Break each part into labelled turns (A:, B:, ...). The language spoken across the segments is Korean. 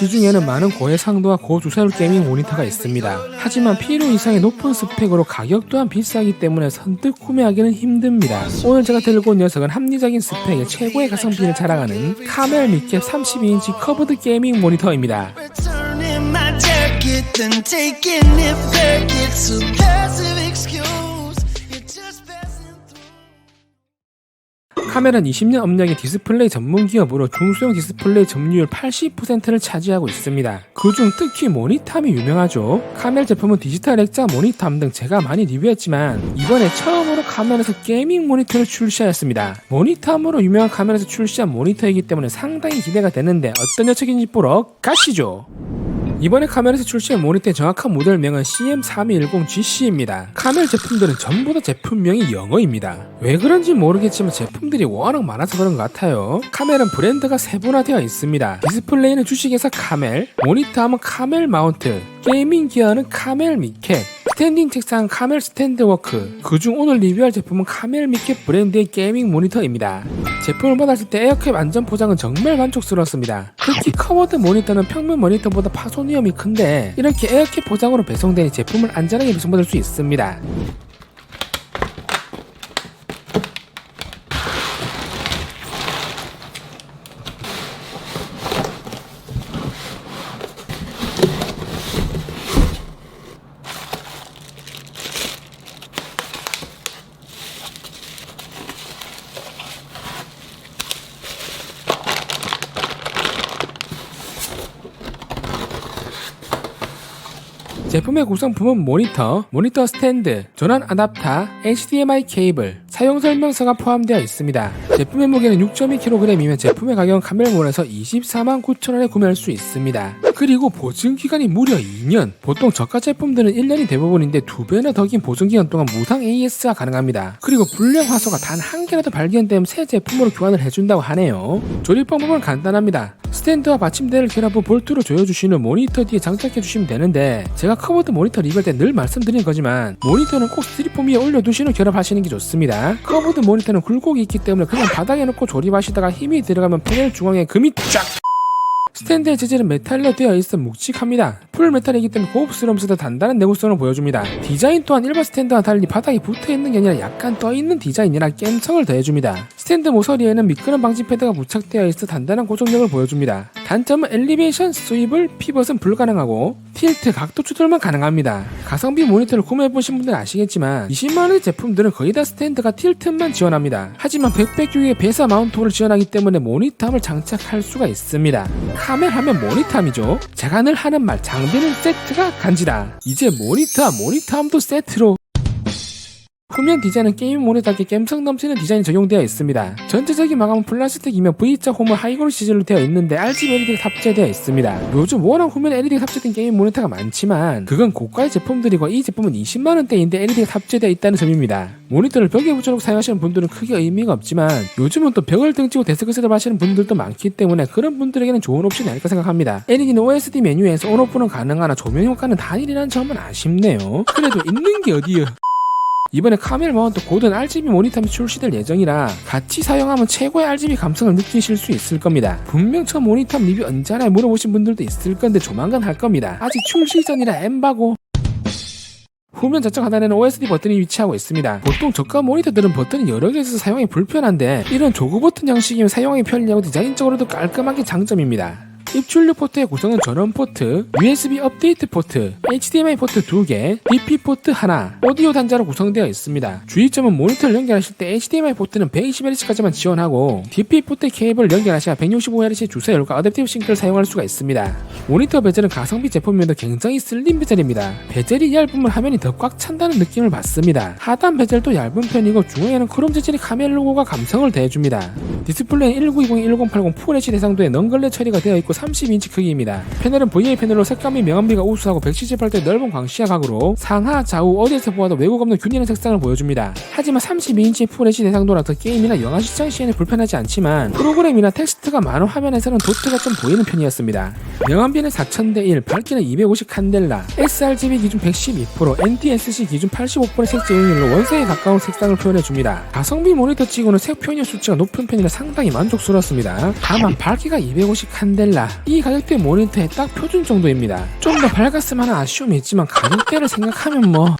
A: 시중에는 많은 고해상도와 고주사율 게이밍 모니터가 있습니다. 하지만 필요 이상의 높은 스펙으로 가격 또한 비싸기 때문에 선뜻 구매하기는 힘듭니다. 오늘 제가 들고 온 녀석은 합리적인 스펙에 최고의 가성비를 자랑하는 카멜 미캡 32인치 커브드 게이밍 모니터입니다. 카멜은 20년 업력의 디스플레이 전문 기업으로 중소형 디스플레이 점유율 80%를 차지하고 있습니다. 그중 특히 모니터함이 유명하죠. 카멜 제품은 디지털 액자, 모니터함 등 제가 많이 리뷰했지만 이번에 처음으로 카멜에서 게이밍 모니터를 출시하였습니다. 모니터함으로 유명한 카멜에서 출시한 모니터이기 때문에 상당히 기대가 되는데 어떤 녀석인지 보러 가시죠. 이번에 카멜에서 출시한 모니터의 정확한 모델명은 CM3210GC입니다. 카멜 제품들은 전부 다 제품명이 영어입니다. 왜 그런지 모르겠지만 제품들이 워낙 많아서 그런 것 같아요. 카멜은 브랜드가 세분화되어 있습니다. 디스플레이는 주식회사 카멜, 모니터함은 카멜 마운트, 게이밍 기어는 카멜 미캡, 스탠딩 책상은 카멜 스탠드워크. 그중 오늘 리뷰할 제품은 카멜 미캡 브랜드의 게이밍 모니터입니다. 제품을 받았을 때 에어캡 안전 포장은 정말 만족스러웠습니다. 특히 커버드 모니터는 평면 모니터보다 파손 위험이 큰데 이렇게 에어캡 포장으로 배송되니 제품을 안전하게 배송받을 수 있습니다. 제품의 구성품은 모니터 스탠드, 전원 아답터, HDMI 케이블, 사용 설명서가 포함되어 있습니다. 제품의 무게는 6.2kg이면 제품의 가격은 카멜몰에서 249,000원에 구매할 수 있습니다. 그리고 보증기간이 무려 2년. 보통 저가 제품들은 1년이 대부분인데 2배나 더 긴 보증기간 동안 무상 AS가 가능합니다. 그리고 불량 화소가 단 한 개라도 발견되면 새 제품으로 교환을 해준다고 하네요. 조립 방법은 간단합니다. 스탠드와 받침대를 결합 후 볼트로 조여주신 후 모니터 뒤에 장착해주시면 되는데 제가 커버드 모니터 리뷰할 때 늘 말씀드린 거지만 모니터는 꼭 스티로폼 위에 올려두신 후 결합하시는 게 좋습니다. 커버드 모니터는 굴곡이 있기 때문에 그냥 바닥에 놓고 조립하시다가 힘이 들어가면 패널 중앙에 금이 쫙! 스탠드의 재질은 메탈로 되어 있어 묵직합니다. 풀메탈이기 때문에 고급스러우면서도 단단한 내구성을 보여줍니다. 디자인 또한 일반 스탠드와 달리 바닥에 붙어있는 게 아니라 약간 떠있는 디자인이라 깸성을 더해줍니다. 스탠드 모서리에는 미끄럼 방지 패드가 부착되어 있어 단단한 고정력을 보여줍니다. 단점은 엘리베이션, 스위블, 피벗은 불가능하고 틸트, 각도 조절만 가능합니다. 가성비 모니터를 구매해보신 분들은 아시겠지만 20만원의 제품들은 거의 다 스탠드가 틸트만 지원합니다. 하지만 100배 규격의 배사 마운트를 지원하기 때문에 모니터함을 장착할 수가 있습니다. 카멜 하면 모니터함이죠. 제가 늘 하는 말, 장비는 세트가 간지다. 이제 모니터함도 세트로. 후면 디자인은 게임 모니터답게 깸성 넘치는 디자인이 적용되어 있습니다. 전체적인 마감은 플라스틱이며 V자 홈은 하이그로 시즐로 되어 있는데 RGB LED가 탑재되어 있습니다. 요즘 워낙 후면 LED가 탑재된 게임 모니터가 많지만 그건 고가의 제품들이고 이 제품은 20만원대인데 LED가 탑재되어 있다는 점입니다. 모니터를 벽에 붙여놓고 사용하시는 분들은 크게 의미가 없지만 요즘은 또 벽을 등지고 데스크 셋업 하시는 분들도 많기 때문에 그런 분들에게는 좋은 옵션이 아닐까 생각합니다. LED는 OSD 메뉴에서 온오프는 가능하나 조명 효과는 단일이라는 점은 아쉽네요. 그래도 있는 게 어디여. 이번에 카멜 마운트 고든 RGB 모니터함이 출시될 예정이라 같이 사용하면 최고의 RGB 감성을 느끼실 수 있을 겁니다. 분명 저 모니터함 리뷰 언제 하나 물어보신 분들도 있을 건데 조만간 할 겁니다. 아직 출시 전이라 엠바고. 후면 좌측 하단에는 OSD 버튼이 위치하고 있습니다. 보통 저가 모니터들은 버튼이 여러 개 있어서 사용이 불편한데 이런 조그 버튼 형식이면 사용하기 편리하고 디자인적으로도 깔끔한 게 장점입니다. 입출력 포트의 구성은 전원 포트, USB 업데이트 포트, HDMI 포트 2개, DP 포트 하나, 오디오 단자로 구성되어 있습니다. 주의점은 모니터를 연결하실 때 HDMI 포트는 120Hz까지만 지원하고 DP 포트 케이블을 연결하셔야 165Hz 주사율과 어댑티브 싱크를 사용할 수가 있습니다. 모니터 베젤은 가성비 제품임에도 굉장히 슬림 베젤입니다. 베젤이 얇으면 화면이 더 꽉 찬다는 느낌을 받습니다. 하단 베젤도 얇은 편이고 중앙에는 크롬 재질의 카멜 로고가 감성을 더해줍니다. 디스플레이는 1920-1080 FHD 해상도의 넌글레 처리가 되어 있고 32인치 크기입니다. 패널은 VA 패널로 색감이 명암비가 우수하고 178도 넓은 광시야 각으로 상하, 좌우 어디에서 보아도 왜곡 없는 균일한 색상을 보여줍니다. 하지만 32인치 FHD 해상도라서 게임이나 영화 시청 시에는 불편하지 않지만 프로그램이나 텍스트가 많은 화면에서는 도트가 좀 보이는 편이었습니다. 명암비는 4000대1, 밝기는 250 칸델라, sRGB 기준 112%, NTSC 기준 85%의 색 제형률로 원색에 가까운 색상을 표현해줍니다. 가성비 모니터 치고는 색 표현 수치가 높은 편이라 상당히 만족스럽습니다. 다만 밝기가 250 칸델라, 이 가격대 모니터에 딱 표준 정도입니다. 좀 더 밝았으면 하는 아쉬움이 있지만 가격대를 생각하면 뭐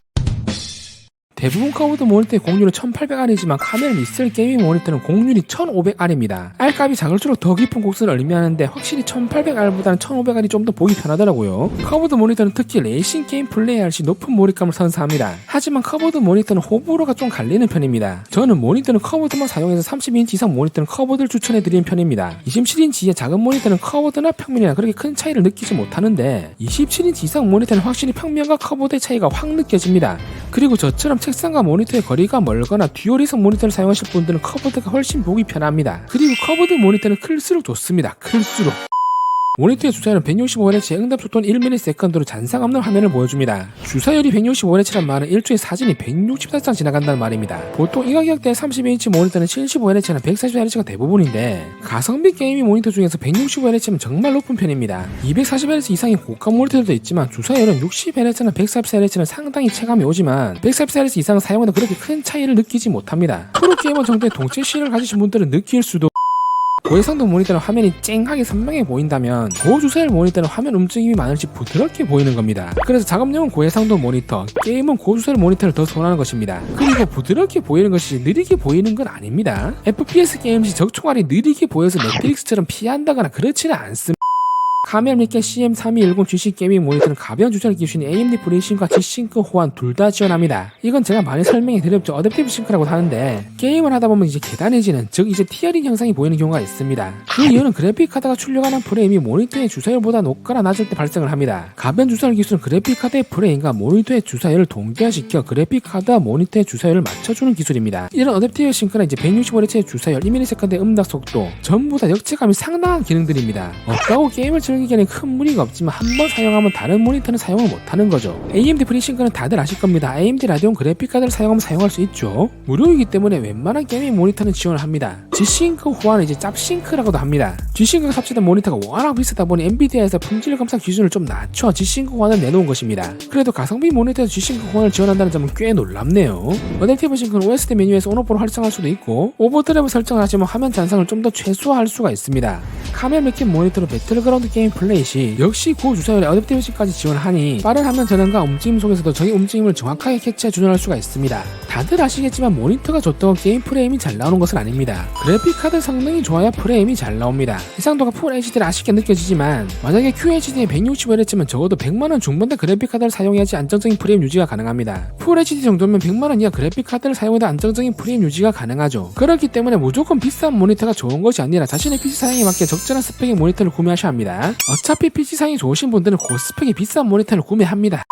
A: 대부분 커브드 모니터의 공률은 1800R이지만 카멜 미스터 게이밍 모니터는 공률이 1500R입니다. R값이 작을수록 더 깊은 곡선을 의미하는데 확실히 1800R보다는 1500R이 좀 더 보기 편하더라고요. 커브드 모니터는 특히 레이싱 게임 플레이할 시 높은 몰입감을 선사합니다. 하지만 커브드 모니터는 호불호가 좀 갈리는 편입니다. 저는 모니터는 커브드만 사용해서 30인치 이상 모니터는 커브드를 추천해드리는 편입니다. 27인치 이하 작은 모니터는 커브드나 평면이나 그렇게 큰 차이를 느끼지 못하는데 27인치 이상 모니터는 확실히 평면과 커브드의 차이가 확 느껴집니다. 그리고 저처럼 책상과 모니터의 거리가 멀거나 듀얼이성 모니터를 사용하실 분들은 커브드가 훨씬 보기 편합니다. 그리고 커브드 모니터는 클수록 좋습니다. 클수록. 모니터의 주사율은 165Hz, 응답 속도는 1ms로 잔상 없는 화면을 보여줍니다. 주사율이 165Hz란 말은 1초에 사진이 164장 지나간다는 말입니다. 보통 이 가격대의 32인치 모니터는 75Hz나 140Hz가 대부분인데 가성비 게이밍 모니터 중에서 165Hz는 정말 높은 편입니다. 240Hz 이상의 고가 모니터들도 있지만 주사율은 60Hz나 140Hz는 상당히 체감이 오지만 140Hz 이상을 사용해도 그렇게 큰 차이를 느끼지 못합니다. 프로게이머 정도의 동체 시를 가지신 분들은 느낄 수도. 고해상도 모니터는 화면이 쨍하게 선명해 보인다면 고주사율 모니터는 화면 움직임이 많을지 부드럽게 보이는 겁니다. 그래서 작업용은 고해상도 모니터, 게임은 고주사율 모니터를 더 선호하는 것입니다. 그리고 부드럽게 보이는 것이 느리게 보이는 건 아닙니다. FPS 게임 시 적총알이 느리게 보여서 넷플릭스처럼 피한다거나 그렇지는 않습니다. 카멜 미켓 CM3210GC 게이밍 모니터는 가벼운 주사율 기술인 AMD FreeSync과 G-Sync 호환 둘 다 지원합니다. 이건 제가 많이 설명해 드렸죠. 어댑티브 싱크라고 하는데 게임을 하다 보면 이제 계단해지는, 즉 이제 티어링 현상이 보이는 경우가 있습니다. 그 이유는 그래픽 카드가 출력하는 프레임이 모니터의 주사율보다 높거나 낮을 때 발생을 합니다. 가변 주사율 기술은 그래픽 카드의 프레임과 모니터의 주사율을 동기화시켜 그래픽 카드와 모니터의 주사율을 맞춰주는 기술입니다. 이런 어댑티브 싱크는 이제 165Hz의 주사율, 1ms의 음락 속도 전부 다 역체감이 상당한 기능들입니다. 없다고 게임을 즐기기에는 큰 무리가 없지만 한번 사용하면 다른 모니터는 사용을 못하는 거죠. AMD FreeSync는 다들 아실 겁니다. AMD 라디온 그래픽카드를 사용하면 사용할 수 있죠. 무료이기 때문에 웬만한 게이밍 모니터는 지원을 합니다. G-Sync 호환은 이제 짭싱크라고도 합니다. G-Sync가 탑재된 모니터가 워낙 비싸다 보니 엔비디아에서 품질 감사 기준을 좀 낮춰 G-Sync 호환을 내놓은 것입니다. 그래도 가성비 모니터에서 G-Sync 호환을 지원한다는 점은 꽤 놀랍네요. 어댑티브 싱크는 OSD 메뉴에서 온오프로 활성화할 수도 있고 오버드라이브 설정을 하시면 화면 잔상을 좀 더 최소화할 수가 있습니다. 카멜 미켓 모니터로 배틀그라운드 게임 플레이 시 역시 고주사율의 어댑티브 싱크까지 지원하니 빠른 화면 전환과 움직임 속에서도 적의 움직임을 정확하게 캐치해 조절할 수가 있습니다. 다들 아시겠지만 모니터가 좋다고 게임 프레임이 잘 나오는 것은 아닙니다. 그래픽카드 성능이 좋아야 프레임이 잘 나옵니다. 해상도가 풀 HD를 아쉽게 느껴지지만 만약에 QHD에 160Hz면 적어도 100만원 중반대 그래픽카드를 사용해야지 안정적인 프레임 유지가 가능합니다. 풀 HD 정도면 100만원 이하 그래픽카드를 사용해도 안정적인 프레임 유지가 가능하죠. 그렇기 때문에 무조건 비싼 모니터가 좋은 것이 아니라 자신의 PC 사양에 맞게 적절한 스펙의 모니터를 구매하셔야 합니다. 어차피 PC 사양이 좋으신 분들은 고스펙의 비싼 모니터를 구매합니다.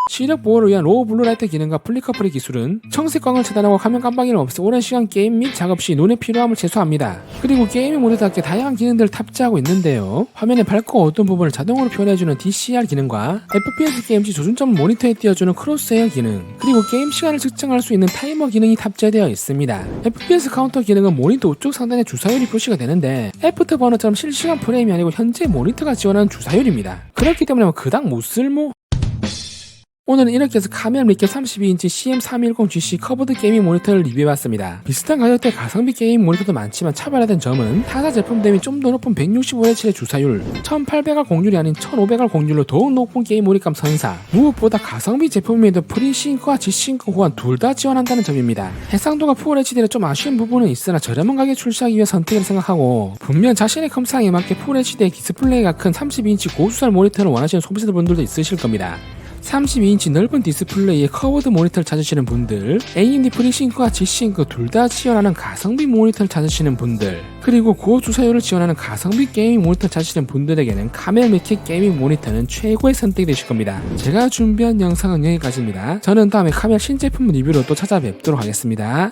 A: 시력 보호를 위한 로우 블루라이트 기능과 플리커프리 기술은 청색광을 차단하고 화면 깜빡이를 없애 오랜 시간 게임 및 작업 시 눈의 피로함을 최소화합니다. 그리고 게이밍 모니터답게 다양한 기능들을 탑재하고 있는데요. 화면의 밝고 어두운 부분을 자동으로 표현해주는 DCR 기능과 FPS 게임 시 조준점을 모니터에 띄워주는 크로스헤어 기능, 그리고 게임 시간을 측정할 수 있는 타이머 기능이 탑재되어 있습니다. FPS 카운터 기능은 모니터 우측 상단에 주사율이 표시가 되는데 애프터버너처럼 실시간 프레임이 아니고 현재 모니터가 지원하는 주사율입니다. 그렇기 때문에 그닥 못쓸모. 오늘은 이렇게 해서 카멜 미켓 32인치 CM3210GC 커브드 게이밍 모니터를 리뷰해봤습니다. 비슷한 가격대 가성비 게임 모니터도 많지만 차별화된 점은 타사 제품 대비 좀 더 높은 165Hz의 주사율, 1800R 공률이 아닌 1500R 공률로 더욱 높은 게임 몰입감 선사, 무엇보다 가성비 제품임에도 프리싱크와 G-Sync 호환 둘 다 지원한다는 점입니다. 해상도가 풀 HD라 좀 아쉬운 부분은 있으나 저렴한 가격에 출시하기 위해 선택을 생각하고 분명 자신의 컴상에 맞게 풀 HD의 디스플레이가 큰 32인치 고주사율 모니터를 원하시는 소비자분들도 있으실 겁니다. 32인치 넓은 디스플레이에 커버드 모니터를 찾으시는 분들, AMD FreeSync과 G-Sync 둘 다 지원하는 가성비 모니터를 찾으시는 분들, 그리고 고주사율을 지원하는 가성비 게이밍 모니터를 찾으시는 분들에게는 카멜 미켓 게이밍 모니터는 최고의 선택이 되실 겁니다. 제가 준비한 영상은 여기까지입니다. 저는 다음에 카멜 신제품 리뷰로 또 찾아뵙도록 하겠습니다.